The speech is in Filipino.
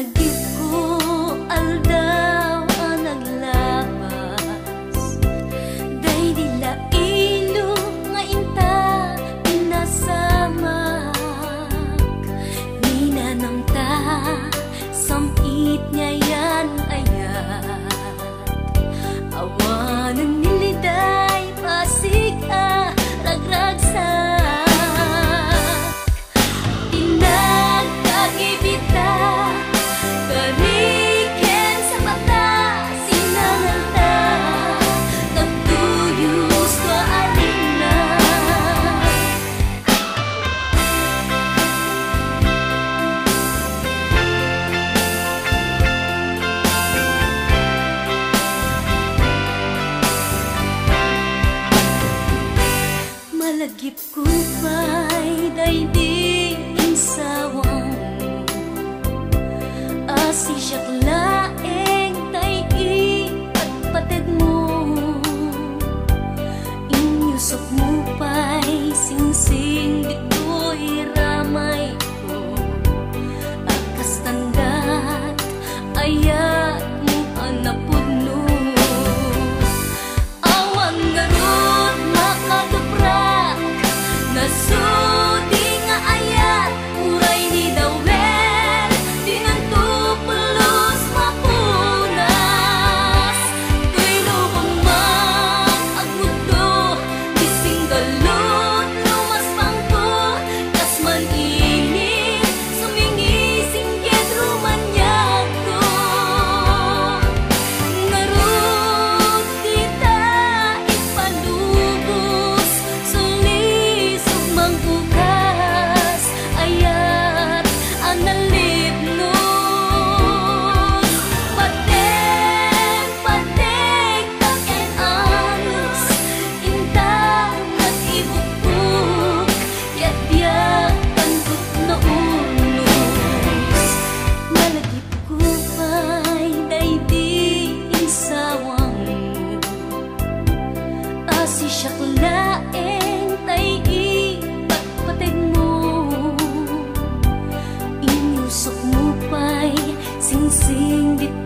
Malagip ko aldaw ang naglabas, day dila ilo nga inta pinasamak. Ninanang ta sampit ngayan ayat, awanan niliday pasig ragragsa. Malagip ko pa'y day insawang asi siyak laeng tay ipagpatid mo. Inyusok mo pa'y singsing dito'y ramay ko. Akas tandat ayat mo anapod no. Awan garot makaduprak nasudi nga ayat, uray ni dawel dinanto pelos mapunas. Tuy lubang man agmudo bising galot lumas pangko, kas man init sumingi singgit rumanyag ko. Ngarut kita ipalubos sulis mangkukas ayat analipnos. Patek taken anus intang nag-ibukbuk yat-yat pantut na unos. Malagip ko pa'y day insawang asi siyak laeng tay ipagpatid mo. Inyusok mo pa'y singsing dito